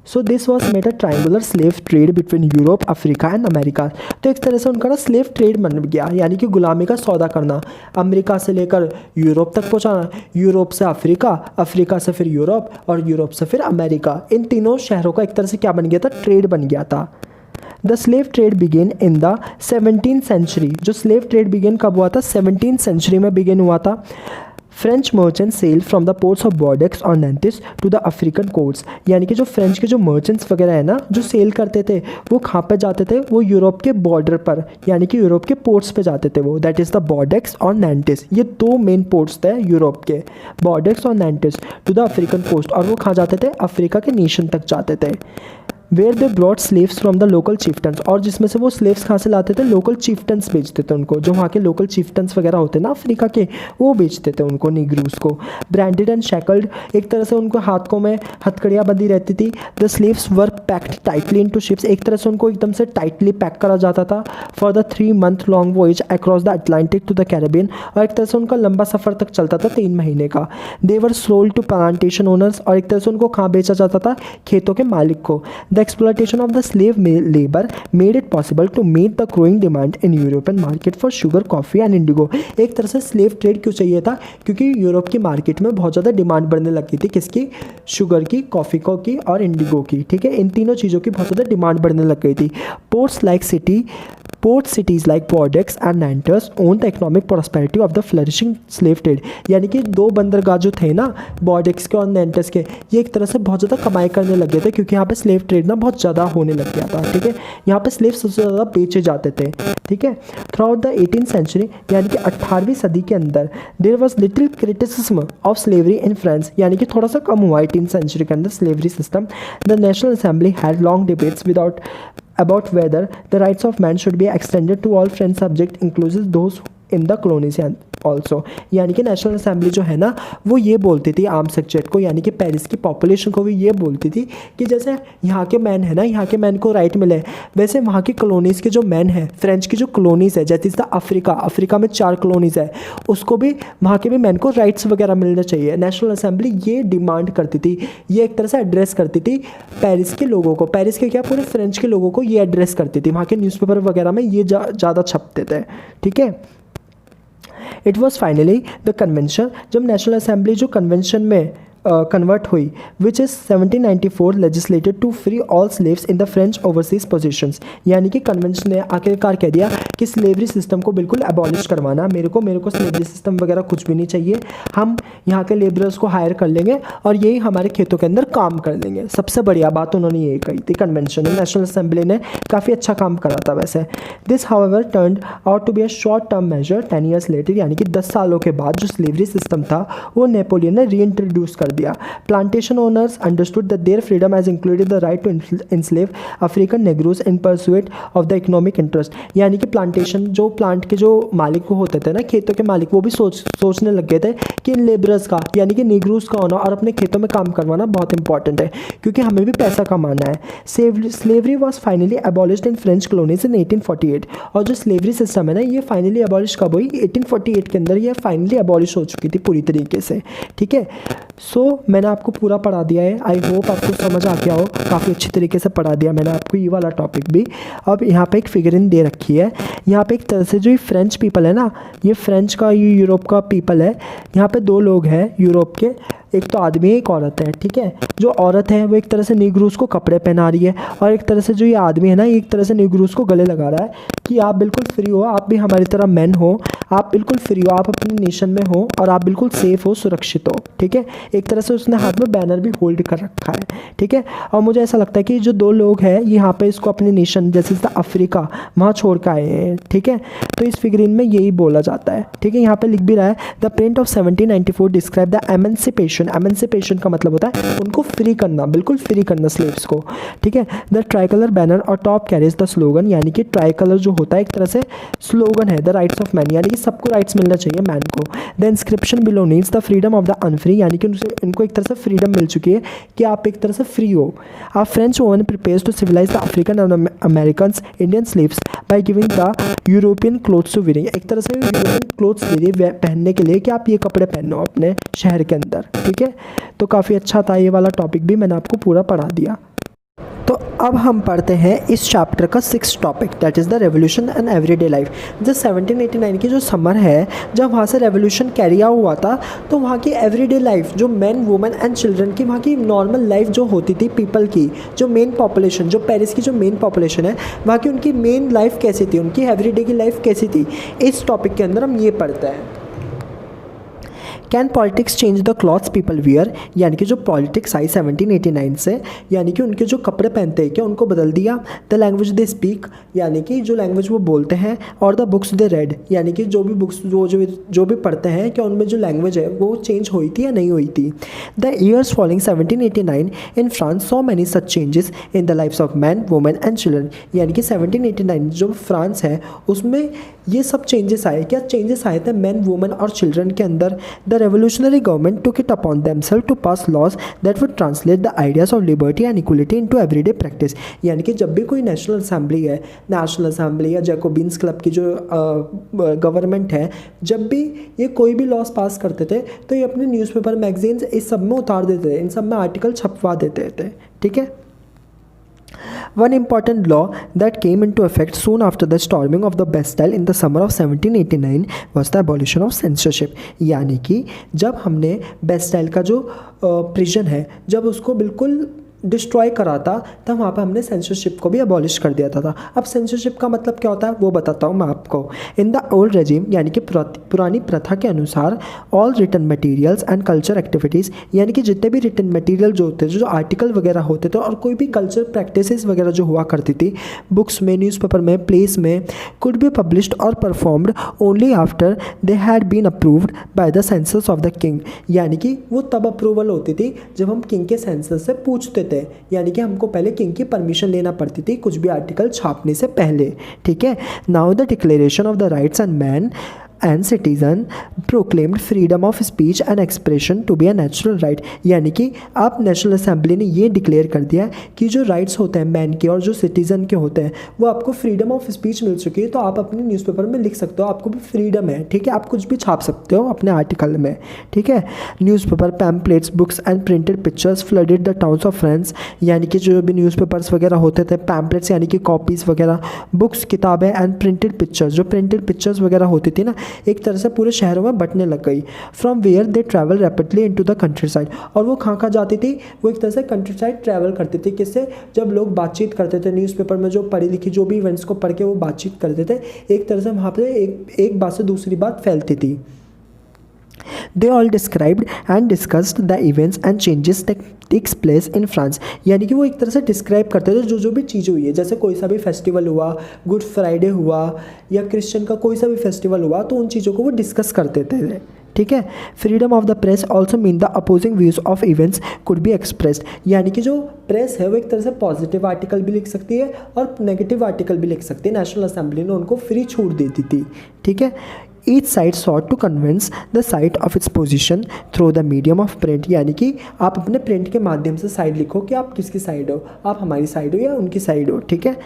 So this was made a triangular slave trade between Europe, Africa and America. तो एक तरह से उनका ना स्लेव ट्रेड बन गया, यानी कि गुलामी का सौदा करना, अमेरिका से लेकर यूरोप तक पहुंचाना, यूरोप से अफ्रीका, अफ्रीका से फिर यूरोप और यूरोप से फिर अमेरिका। इन तीनों शहरों का एक तरह से क्या बन गया था, ट्रेड बन गया था। The slave trade began in the 17th century. जो स्लेव ट्रेड बिगेन कब हुआ था, 17th सेंचुरी में बिगेन हुआ था। French merchants sail from the ports of Bordeaux और Nantes to the African courts, यानी कि जो फ्रेंच के जो मर्चेंट्स वगैरह है ना जो सेल करते थे वो कहाँ पे जाते थे, वो यूरोप के बॉर्डर पर, यानी कि यूरोप के पोर्ट्स पे जाते थे वो, दैट इज़ द बॉर्डेक्स और नेंटिस। ये 2 मेन पोर्ट्स थे यूरोप के, बॉर्डेक्स और Nantes, to the African coast, और वो कहाँ जाते थे, अफ्रीका के नेशन तक जाते थे। Where they brought slaves from the local chieftains, और जिसमें से वो स्लेव्स कहाँ से लाते थे, लोकल चिफ्टन्स बेचते थे उनको, जो वहाँ के लोकल चिफ्टन्स वगैरह होते ना अफ्रीका के, वो बेचते थे उनको, निग्रूस को। ब्रांडेड एंड शैकल्ड, एक तरह से उनको हाथों में हथकड़ियाँ बंधी रहती थी। The slaves were packed tightly into ships, एक तरह से उनको एकदम से टाइटली पैक करा जाता था। For the 3 month long voyage across the Atlantic to the Caribbean, और एक तरह से उनका लंबा सफ़र तक चलता था 3 महीने का। They were sold to plantation owners, और एक तरह से उनको कहाँ बेचा जाता था, खेतों के मालिक को। The exploitation of the slave labour made it possible to meet the growing demand in European market for sugar, coffee and indigo. एक तरह से स्लेव ट्रेड क्यों चाहिए था, क्योंकि यूरोप की मार्केट में बहुत ज़्यादा डिमांड बढ़ने लगी थी, किसकी, शुगर की, कॉफ़ी को की और इंडिगो की, ठीक है। इन तीनों चीज़ों की बहुत ज़्यादा डिमांड बढ़ने लग गई थी। Ports like city port cities like Bordeaux and Nantes own the economic prosperity of the flourishing slave trade, यानी कि दो बंदरगाह जो थे ना बॉर्डेक्स के और नैंटर्स के, ये एक तरह से बहुत ज़्यादा कमाई करने लगे थे क्योंकि यहाँ पे स्लेव ट्रेड ना बहुत ज़्यादा होने लग गया था, ठीक है। यहाँ पे स्लेव सबसे ज़्यादा बेचे जाते थे, ठीक है। Through out the 18th century यानी कि 18वीं सदी के अंदर there was little criticism of slavery in France, यानी कि थोड़ा सा कम हुआ 18th सेंचुरी के अंदर slavery system. The national assembly had long debates without about whether the rights of man should be extended to all French subjects, inclusive those in the colonies also, यानी कि नेशनल असेंबली जो है ना वो ये बोलती थी आर्म सब्जेक्ट को, यानी कि पेरिस की पॉपुलेशन को भी ये बोलती थी कि जैसे यहाँ के मैन है ना, यहाँ के मैन को राइट मिले, वैसे वहाँ की कॉलोनीज़ के जो मैन हैं, फ्रेंच की जो कॉलोनीज़ है, जैसे अफ्रीका में 4 कॉलोनीज़ है, उसको भी वहाँ के भी मैन को राइट्स वगैरह मिलने चाहिए। नेशनल असेंबली ये डिमांड करती थी, ये एक तरह से एड्रेस करती थी पेरिस के लोगों को, पेरिस के क्या पूरे फ्रेंच के लोगों को ये एड्रेस करती थी, वहाँ के न्यूज़पेपर वगैरह में ये ज़्यादा छपते थे, ठीक है। It was finally the convention, जब नेशनल असेंबली जो कन्वेंशन में कन्वर्ट हुई, which is 1794 legislated to free all slaves in the French overseas positions, यानी कि कन्वेंशन ने आखिरकार कह दिया कि स्लेवरी सिस्टम को बिल्कुल एबॉलिश करवाना, मेरे को स्लेवरी सिस्टम वगैरह कुछ भी नहीं चाहिए, हम यहाँ के लेबरर्स को हायर कर लेंगे और यही हमारे खेतों के अंदर काम कर देंगे। सबसे बढ़िया बात उन्होंने ये कही थी कन्वेंशन में, नेशनल असेंबली ने काफ़ी अच्छा काम करा था वैसे। This however turned out to be a short term measure 10 years later, यानी कि 10 सालों के बाद जो स्लेवरी सिस्टम था वो नेपोलियन ने री इंट्रोड्यूस कर दिया। Plantation owners understood that their freedom has included the right to enslave African negroes in pursuit of the economic interest, यानी कि प्लांटेशन जो प्लांट के जो मालिक होते थे ना, खेतों के मालिक, वो भी सोचने लग गए थे कि इन लेबरर्स का यानी कि निग्रोस का होना और अपने खेतों में काम करवाना बहुत इंपॉर्टेंट है क्योंकि हमें भी पैसा कमाना है। Slavery was finally abolished in French colonies इन 1848, और जो स्लेवरी सिस्टम है ना ये फाइनली एबॉलिश कब हुई? 1848 के अंदर ये फाइनली एबॉलिश हो चुकी थी पूरी तरीके से, ठीक है। सो मैंने आपको पूरा पढ़ा दिया है, आई होप आपको समझ आ गया हो, काफ़ी अच्छी तरीके से पढ़ा दिया मैंने आपको ये वाला टॉपिक भी। अब यहाँ पे एक फिगरिन दे रखी है, यहाँ पे एक तरह से जो ये फ्रेंच पीपल है ना, ये फ्रेंच का ये यूरोप का पीपल है, यहाँ पे 2 लोग हैं यूरोप के, एक तो आदमी है एक औरत है, ठीक है। जो औरत है वो एक तरह से निग्रूस को कपड़े पहना रही है और एक तरह से जो ये आदमी है ना एक तरह से निग्रूस को गले लगा रहा है कि आप बिल्कुल फ्री हो, आप भी हमारी तरह मैन हो, आप बिल्कुल फ्री हो, आप अपने नेशन में हो और आप बिल्कुल सेफ हो, सुरक्षित हो, ठीक है। एक तरह से उसने हाथ में बैनर भी होल्ड कर रखा है, ठीक है। और मुझे ऐसा लगता है कि जो 2 लोग हैं यहाँ पे इसको अपने नेशन जैसे अफ्रीका वहाँ छोड़ कर आए हैं, ठीक है। तो इस फिगरिन में यही बोला जाता है, ठीक है। यहाँ पे लिख भी रहा है the print of 1794 describe the emancipation का मतलब होता है उनको फ्री करना, बिल्कुल फ्री करना स्लेव्स को, ठीक है। द ट्राइकलर बैनर और टॉप कैरीज द स्लोगन, यानी कि ट्राइकलर जो होता है एक तरह से स्लोगन है द राइट्स ऑफ मैन, यानी कि सबको राइट्स मिलना चाहिए मैन को। The inscription below needs the freedom of the unfree, यानी कि उनको एक तरह से फ्रीडम मिल चुकी है कि आप एक तरह से फ्री हो। आप French woman prepares to civilise the African and American Indian slaves by giving the European clothes to wearing, एक तरह से यूरोपियन क्लोथ्स दे रही है पहनने के लिए कि आप ये कपड़े पहनो अपने शहर के अंदर, ठीक है। तो काफ़ी अच्छा था ये वाला टॉपिक भी, मैंने आपको पूरा पढ़ा दिया। तो अब हम पढ़ते हैं इस चैप्टर का 6th topic, that is the revolution and everyday life. जो 1789 की जो समर है, जब वहाँ से रेवोल्यूशन कैरी आउट हुआ था, तो वहाँ की एवरीडे लाइफ जो मैन वुमेन एंड चिल्ड्रन की वहाँ की नॉर्मल लाइफ जो होती थी पीपल की, जो मेन पॉपुलेशन, जो पेरिस की जो मेन पॉपुलेशन है वहाँ की उनकी मेन लाइफ कैसी थी, उनकी एवरीडे की लाइफ कैसी थी, इस टॉपिक के अंदर हम ये पढ़ते हैं। Can politics change the clothes people wear, यानी कि जो पॉलिटिक्स आई 1789 से, यानी कि उनके जो कपड़े पहनते हैं क्या उनको बदल दिया। द लैंग्वेज दे स्पीक, यानी कि जो लैंग्वेज वो बोलते हैं, और द बुक्स दे रेड, यानी कि जो भी बुक्स जो भी पढ़ते हैं क्या उनमें जो लैंग्वेज है वो चेंज हुई थी या नहीं हुई थी। The years following 1789 in France saw many such changes in the lives of man women and children, यानी कि 1789 जो फ्रांस है उसमें ये सब चेंजेस आए। क्या चेंजेस आए थे मैन वुमेन और चिल्ड्रन के अंदर? The revolutionary government took it upon themselves to pass laws that would translate the ideas of liberty and equality into everyday practice, यानी कि जब भी कोई नेशनल असेंबली या जैकोबिन्स क्लब की जो गवर्नमेंट है, जब भी ये कोई भी लॉस पास करते थे तो ये अपने न्यूज़पेपर मैगजीन्स इस सब में उतार देते थे, इन सब में आर्टिकल छपवा देते थे, ठीक है। One important law that came into effect soon after the storming of the Bastille in the summer of 1789 was the abolition of censorship, यानी कि जब हमने बेस्टाइल का जो प्रिजन है जब उसको बिल्कुल डिस्ट्रॉय करा था, तब वहाँ पे हमने सेंसरशिप को भी अबॉलिश कर दिया था। अब सेंसरशिप का मतलब क्या होता है वो बताता हूँ मैं आपको। इन द ओल्ड रेजिम यानी कि पुरानी प्रथा के अनुसार all written materials and culture activities, यानी कि जितने भी रिटन मटेरियल जो होते थे, जो आर्टिकल वगैरह होते थे और कोई भी कल्चर प्रैक्टिसेस वगैरह जो हुआ करती थी बुक्स में, न्यूज़पेपर में, प्लेस में, कुड बी पब्लिश्ड और performed only after they had been approved by the censors of the king, यानी कि वो तब अप्रूवल होती थी जब हम किंग के सेंसस से पूछते थे, यानी कि हमको पहले किंग की परमिशन लेना पड़ती थी कुछ भी आर्टिकल छापने से पहले। ठीक है। Now the declaration of the rights and man and citizen proclaimed freedom of speech and expression to be a natural right, यानी कि अब नेशनल असेंबली ने ये डिक्लेयर कर दिया कि जो राइट्स होते हैं मैन के और जो सिटीज़न के होते हैं वो आपको फ्रीडम ऑफ स्पीच मिल चुकी है, तो आप अपने न्यूज़पेपर में लिख सकते हो, आपको भी फ्रीडम है। ठीक है। आप कुछ भी छाप सकते हो अपने आर्टिकल में। ठीक है। Newspaper, pamphlets, books and printed pictures flooded the towns of France, यानी कि जो भी न्यूज़पेपर्स वगैरह होते थे, पैम्पलेट्स यानी कि कॉपीज़ वगैरह, बुक्स किताबें एंड प्रिंटेड पिक्चर्स, जो प्रिंटेड पिक्चर्स वगैरह होती थी ना, एक तरह से पूरे शहरों में बंटने लग गई। From where they travel rapidly into the countryside, और वो कहाँ जाती थी, वो एक तरह से कंट्री साइड ट्रैवल करती थी। किससे? जब लोग बातचीत करते थे न्यूज़पेपर में, जो पढ़ी लिखी जो भी इवेंट्स को पढ़ के वो बातचीत करते थे, एक तरह से वहाँ पे एक बात से दूसरी बात फैलती थी। They all described and discussed the events and changes that takes place in France, यानी कि वो एक तरह से डिस्क्राइब करते थे जो भी चीज़ हुई है, जैसे कोई सा भी फेस्टिवल हुआ, गुड फ्राइडे हुआ या क्रिश्चियन का कोई सा भी फेस्टिवल हुआ, तो उन चीज़ों को वो डिस्कस करते थे। ठीक है। Freedom of the press also mean the opposing views of events could be expressed, यानी कि जो प्रेस है वो एक तरह से पॉजिटिव आर्टिकल भी लिख सकती है और नेगेटिव आर्टिकल भी लिख सकती है। नेशनल असेंबली ने उनको फ्री छूट देती थी। ठीक है। Each side sought to convince the side of its position through the medium of print, यानी कि आप अपने प्रिंट के माध्यम से साइड लिखो कि आप किसकी साइड हो, आप हमारी साइड हो या उनकी साइड हो। ठीक है।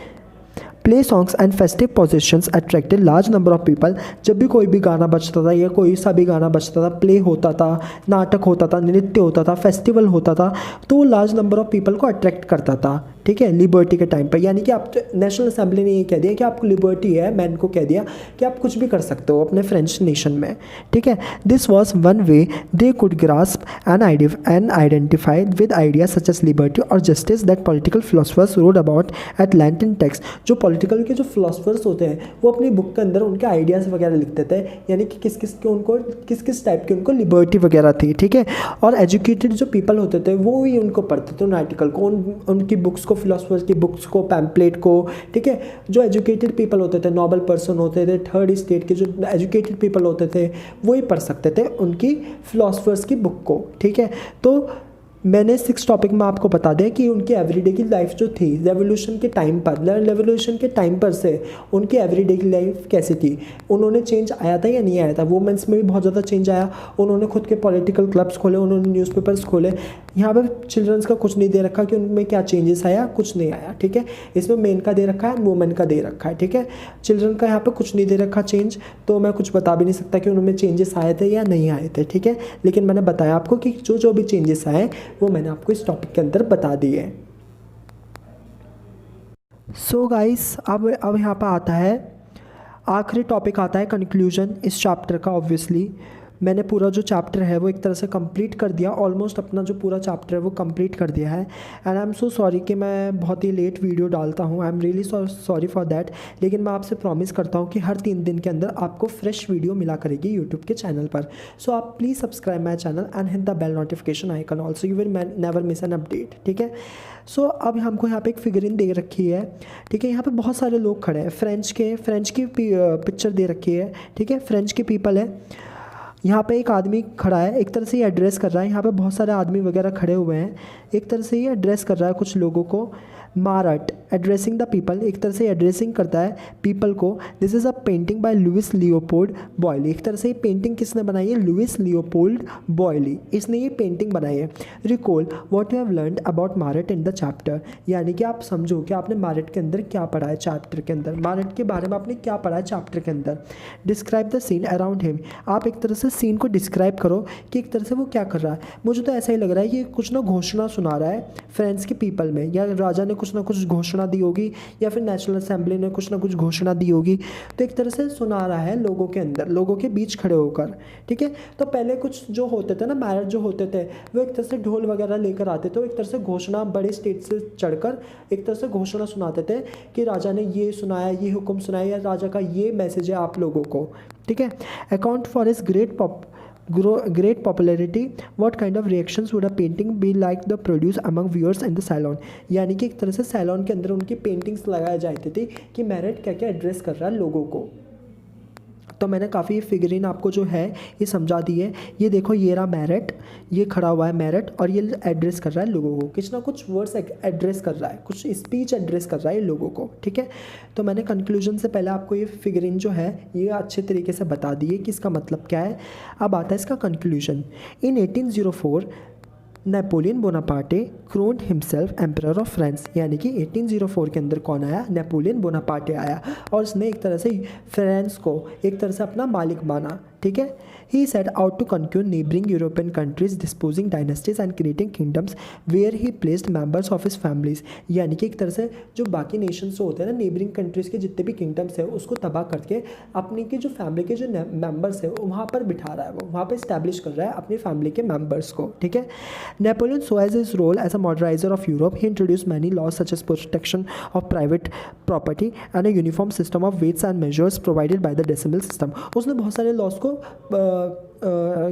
Play songs and festive positions attracted large number of people, जब भी कोई भी गाना बजता था या कोई सा भी गाना बजता था, प्ले होता था, नाटक होता था, नृत्य होता था, फेस्टिवल होता था, तो वो लार्ज नंबर ऑफ पीपल को अट्रैक्ट करता था। ठीक है। लिबर्टी के टाइम पर, यानी कि आप नेशनल असेंबली ने ये कह दिया कि आपको लिबर्टी है, मैन को कह दिया कि आप कुछ भी कर सकते हो अपने फ्रेंच नेशन में। ठीक है। This was one way they could grasp and identify with ideas such as liberty और justice that political philosophers wrote about at Latin text, जो पॉलिटिकल के जो फिलोसफर्स होते हैं वो अपनी बुक के अंदर उनके आइडियाज़ वगैरह लिखते थे, यानी कि किस किस टाइप की उनको लिबर्टी वगैरह थी। ठीक है। और एजुकेटेड जो पीपल होते थे वो ही उनको पढ़ते थे उन आर्टिकल को, उनकी बुक्स को, फिलोसफर्स की बुक्स को, पैम्पलेट को। ठीक है। जो एजुकेटेड पीपल होते थे, नोबल पर्सन होते थे, थर्ड स्टेट के जो एजुकेटेड पीपल होते थे वो ही पढ़ सकते थे उनकी फिलोसफर्स की बुक को। ठीक है। तो मैंने 6 टॉपिक में आपको बता दिया कि उनकी एवरीडे की लाइफ जो थी रेवोल्यूशन के टाइम पर से उनकी एवरीडे की लाइफ कैसी थी, उन्होंने चेंज आया था या नहीं आया था। वुमेंस में भी बहुत ज़्यादा चेंज आया, उन्होंने खुद के पॉलिटिकल क्लब्स खोले, उन्होंने न्यूज़पेपर्स खोले। यहाँ पर चिल्ड्रंस का कुछ नहीं दे रखा कि उनमें क्या चेंजेस आया, कुछ नहीं आया। ठीक है। इसमें मेन का दे रखा है, वुमेन का दे रखा है। ठीक है। चिल्ड्रन का यहाँ पर कुछ नहीं दे रखा चेंज, तो मैं कुछ बता भी नहीं सकता कि उनमें चेंजेस आए थे या नहीं आए थे। ठीक है। लेकिन मैंने बताया आपको कि जो भी चेंजेस आए वो मैंने आपको इस टॉपिक के अंदर बता दिए। सो गाइस, अब यहाँ पर आता है आखिरी टॉपिक, आता है कंक्लूजन इस चैप्टर का। ऑब्वियसली मैंने पूरा जो चैप्टर है वो एक तरह से कंप्लीट कर दिया, ऑलमोस्ट अपना जो पूरा चैप्टर है वो कंप्लीट कर दिया है। And I am so sorry कि मैं बहुत ही लेट वीडियो डालता हूँ, I am really sorry for that. लेकिन मैं आपसे प्रॉमिस करता हूँ कि हर 3 दिन के अंदर आपको फ्रेश वीडियो मिला करेगी यूट्यूब के चैनल पर। सो आप please subscribe my channel and hit the bell notification icon also, you will never miss an update. ठीक है। सो अब हमको यहाँ पे एक फिगरिन दे रखी है। ठीक है। यहाँ पे बहुत सारे लोग खड़े हैं, फ्रेंच की पिक्चर दे रखी है। ठीक है। फ्रेंच के पीपल है। यहाँ पे एक आदमी खड़ा है, एक तरह से ये एड्रेस कर रहा है। यहाँ पे बहुत सारे आदमी वगैरह खड़े हुए हैं, एक तरह से ये एड्रेस कर रहा है कुछ लोगों को। मारट एड्रेसिंग द पीपल, एक तरह से एड्रेसिंग करता है पीपल को। This is a painting by Louis Leopold Boilly, एक तरह से ये पेंटिंग किसने बनाई है, लुइस लियोपोल्ड बॉयली, इसने ये पेंटिंग बनाई है। Recall what you have learned about mart in the chapter, यानी कि आप समझो कि आपने मारट के अंदर क्या पढ़ा है चैप्टर के अंदर, मारट के बारे में आपने क्या पढ़ा है चैप्टर के अंदर। Describe the scene around him, आप एक तरह से से सीन को डिस्क्राइब करो कि एक तरह से वो क्या कर रहा है। मुझे तो ऐसा ही लग रहा है कि कुछ ना घोषणा सुना रहा है फ्रांस के पीपल में, या राजा ने कुछ ना कुछ घोषणा दी होगी, या फिर नेशनल असेंबली ने कुछ ना कुछ घोषणा दी होगी, तो एक तरह से सुना रहा है लोगों के अंदर, लोगों के बीच खड़े होकर, ठीक है। तो पहले कुछ जो होते थे ना, मैरिज जो होते थे, वो एक तरह से ढोल वगैरह लेकर आते थे, एक तरह से घोषणा बड़े स्टेज से चढ़कर एक तरह से घोषणा सुनाते थे कि राजा ने ये सुनाया, ये हुक्म सुनाया, या राजा का ये मैसेज है आप लोगों को, ठीक है। Account for his great popularity, what kind of reactions would a painting be like the produce among viewers in the salon। यानी कि एक तरह से सैलॉन के अंदर उनकी पेंटिंग्स लगाए जाते थे कि मैरिट क्या क्या एड्रेस कर रहा है लोगों को। तो मैंने काफ़ी फिगरिन आपको जो है ये समझा दी है। ये देखो, ये रहा मैरिट, ये खड़ा हुआ है मैरिट, और ये एड्रेस कर रहा है लोगों को, कुछ ना कुछ वर्ड्स एड्रेस कर रहा है, कुछ स्पीच एड्रेस कर रहा है लोगों को, ठीक है। तो मैंने कंक्लूजन से पहले आपको ये फिगरिन जो है ये अच्छे तरीके से बता दी है कि इसका मतलब क्या है। अब आता है इसका conclusion. In 1804 Napoleon Bonaparte crowned himself emperor of France. यानी कि 1804 के अंदर कौन आया? नेपोलियन बोनापार्टे आया, और उसने एक तरह से फ्रांस को एक तरह से अपना मालिक माना, ठीक है। He set out to conquer neighbouring European countries, disposing dynasties and creating kingdoms where he placed members of his families. यानी कि एक तरह से जो बाकी नेशंस होते हैं ना, नेबरिंग कंट्रीज़ के जितने भी किंगडम्स हैं उसको तबाह करके अपनी की जो फैमिली के जो मेंबर्स है वहाँ पर बिठा रहा है, वो वहाँ पर इस्टेब्लिश कर रहा है अपनी फैमिली के मेंबर्स को, ठीक है। Napoleon saw as his role as a modernizer of Europe. He introduced many laws such as protection of private property and a uniform system of weights and measures provided by the decimal system. उसने बहुत सारे लॉस को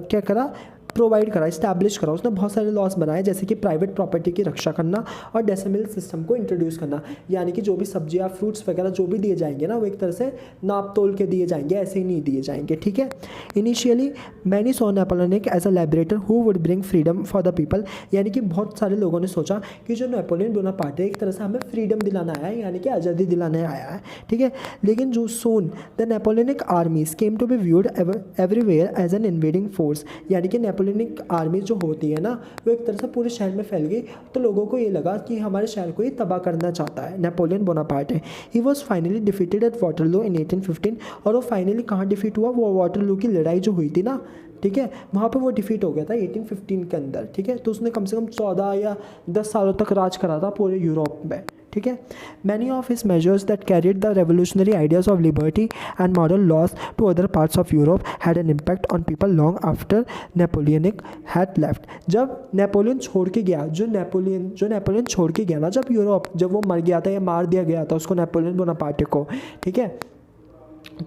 क्या करा, प्रोवाइड करा, इस्टेब्लिश करा। उसने बहुत सारे लॉस बनाए, जैसे कि प्राइवेट प्रॉपर्टी की रक्षा करना और डेसिमल सिस्टम को इंट्रोड्यूस करना। यानी कि जो भी सब्जियाँ, फ्रूट्स वगैरह जो भी दिए जाएंगे ना, वो एक तरह से नाप तोल के दिए जाएंगे, ऐसे ही नहीं दिए जाएंगे, ठीक है। Initially many saw Napoleon as a liberator who would bring freedom for the people. यानी कि बहुत सारे लोगों ने सोचा कि जो नेपोलियन बोनापार्टे एक तरह से हमें फ्रीडम दिलाना आया है, यानी कि आज़ादी दिलाने आया है, ठीक है। लेकिन जो soon the Napoleonic armies came to be viewed everywhere as an invading force. यानी कि नेपोलियनिक आर्मी जो होती है ना, वो एक तरह से पूरे शहर में फैल गई, तो लोगों को ये लगा कि हमारे शहर को ये तबाह करना चाहता है Napoleon Bonaparte. He was finally defeated at Waterloo in 1815। और वो फाइनली कहाँ डिफीट हुआ? वो वाटरलू की लड़ाई जो हुई थी ना, ठीक है, वहाँ पे वो डिफीट हो गया था 1815 के अंदर, ठीक है। तो उसने कम से कम 14 या 10 सालों तक राज करा था पूरे यूरोप में, ठीक है। Many of his measures that carried the revolutionary ideas of liberty and model laws to other parts of Europe had an impact on people long after Napoleonic had left. जब नेपोलियन छोड़ के गया, जो नेपोलियन छोड़ के गया ना जब यूरोप, जब वो मर गया था या मार दिया गया था उसको, नेपोलियन बोनापार्टे को, ठीक है,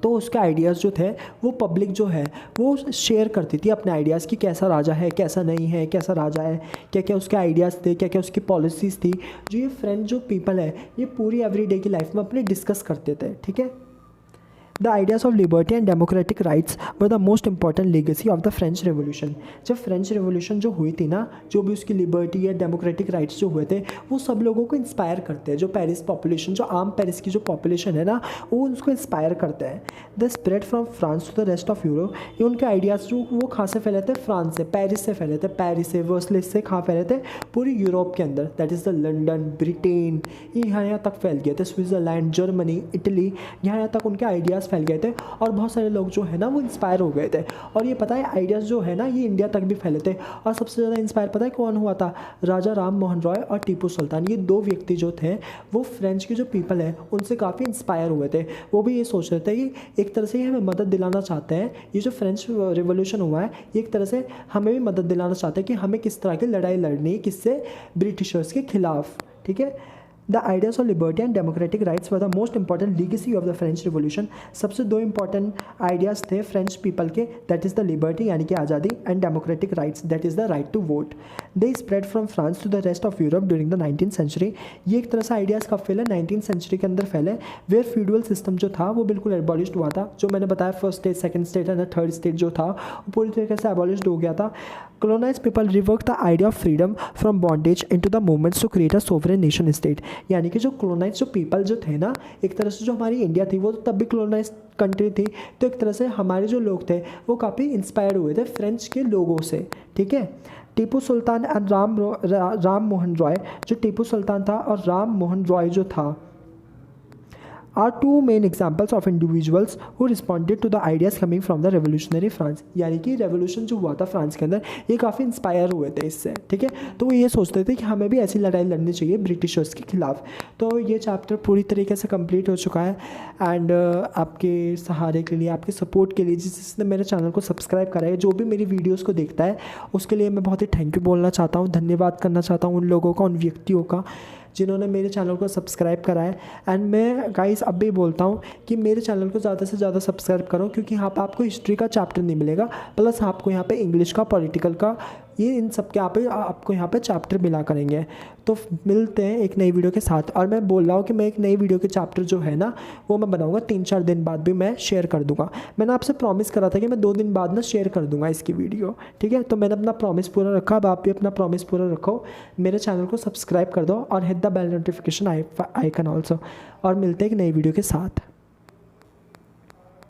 तो उसके आइडियाज़ जो थे वो पब्लिक जो है वो शेयर करती थी अपने आइडियाज़ कि कैसा राजा है, कैसा नहीं है, कैसा राजा है, क्या क्या उसके आइडियाज़ थे, क्या क्या उसकी पॉलिसीज़ थी। जो ये फ्रेंच जो पीपल है ये पूरी एवरीडे की लाइफ में अपने डिस्कस करते थे, ठीक है। The ideas of liberty and democratic rights were the most important legacy of the French revolution. जब फ्रेंच रेवोल्यूशन जो हुई थी ना, जो भी उसकी लिबर्टी या डेमोक्रेटिक राइट्स जो हुए थे, वो सब लोगों को इंस्पायर करते हैं। जो पेरिस पॉपुलेशन, जो आम पेरिस की जो पॉपुलेशन है ना, वो उसको इंस्पायर करते हैं। The spread from France to the rest of Europe. ये उनके आइडियाज़ जो वो कहाँ से फैले थे? फ्रांस से, पेरिस से फैले थे, पेरिस से, वर्सलिस से, कहाँ फैले थे? पूरी यूरोप के अंदर, that is the London, Britain, यहाँ तक फैल गए थे, स्विट्ज़रलैंड, जर्मनी, इटली, यहाँ तक उनके आइडियाज़ फैल गए थे। और बहुत सारे लोग जो है ना वो इंस्पायर हो गए थे। और ये पता है आइडियाज़ जो है ना ये इंडिया तक भी फैले थे। और सबसे ज़्यादा इंस्पायर पता है कौन हुआ था? राजा राम मोहन रॉय और टीपू सुल्तान। ये दो व्यक्ति जो थे वो फ्रेंच के जो पीपल है उनसे काफ़ी इंस्पायर हुए थे। वो भी ये सोच रहे थे कि एक तरह से ये हमें मदद दिलाना चाहते हैं, ये जो फ्रेंच रिवोल्यूशन हुआ है ये एक तरह से हमें भी मदद दिलाना चाहते हैं कि हमें किस तरह की लड़ाई लड़नी है, किससे? ब्रिटिशर्स के खिलाफ, ठीक है। The ideas of liberty and democratic rights were the most important legacy of the French revolution. सबसे दो इंपॉर्टेंट आइडियाज़ थे फ्रेंच पीपल के, दैट इज़ द लिबर्टी यानी कि आज़ादी, and democratic rights, that is the right to vote. They spread from France to the rest of Europe during the 19th century. ये एक तरह से आइडियाज़ कब फैले? 19th सेंचुरी के अंदर फैले, वेयर फ्यूडल सिस्टम जो था वो बिल्कुल एबॉलिश्ड हुआ था। जो मैंने बताया first state, second state and third state जो था वो पूरी तरीके से एबॉलिश्ड हो गया था। colonized people revoked the idea of freedom from bondage into the movements to create a sovereign nation state। यानी कि जो colonized जो people जो थे ना, एक तरह से जो हमारी इंडिया थी वो तो तब भी colonized कंट्री थी, तो एक तरह से हमारे जो लोग थे वो काफ़ी इंस्पायर हुए थे फ्रेंच के लोगों से, ठीक है। टीपू सुल्तान एंड राम मोहन रॉय, जो टीपू सुल्तान था और राम मोहन रॉय जो था, are two main examples of individuals who responded to the ideas coming from the revolutionary France. यानी कि रेवोल्यूशन जो हुआ था फ्रांस के अंदर, ये काफ़ी इंस्पायर हुए थे इससे, ठीक है। तो वो ये सोचते थे कि हमें भी ऐसी लड़ाई लड़नी चाहिए ब्रिटिशर्स के खिलाफ। तो ये चैप्टर पूरी तरीके से कंप्लीट हो चुका है। एंड आपके सहारे के लिए, आपके सपोर्ट के लिए, जिसने मेरे चैनल को सब्सक्राइब करा है, जो भी मेरी वीडियोज़ को देखता है, उसके लिए मैं बहुत ही थैंक यू बोलना चाहता हूँ, धन्यवाद करना चाहता हूँ उन लोगों का, उन व्यक्तियों का जिन्होंने मेरे चैनल को सब्सक्राइब करा है। एंड मैं गाइस अब भी बोलता हूँ कि मेरे चैनल को ज़्यादा से ज़्यादा सब्सक्राइब करो, क्योंकि यहाँ पर आपको हिस्ट्री का चैप्टर नहीं मिलेगा, प्लस आपको यहाँ पे इंग्लिश का, पॉलिटिकल का, ये इन सब के आपको यहाँ पे चैप्टर मिला करेंगे। तो मिलते हैं एक नई वीडियो के साथ। और मैं बोल रहा हूँ कि मैं एक नई वीडियो के चैप्टर जो है ना, वो मैं बनाऊँगा 3-4 दिन बाद भी मैं शेयर कर दूँगा। मैंने आपसे प्रॉमिस करा था कि मैं 2 दिन बाद ना शेयर कर दूँगा इसकी वीडियो, ठीक है। तो मैंने अपना प्रॉमिस पूरा रखा, अब आप भी अपना प्रॉमिस पूरा रखो, मेरे चैनल को सब्सक्राइब कर दो और hit the bell notification icon also. और मिलते हैं एक नई वीडियो के साथ।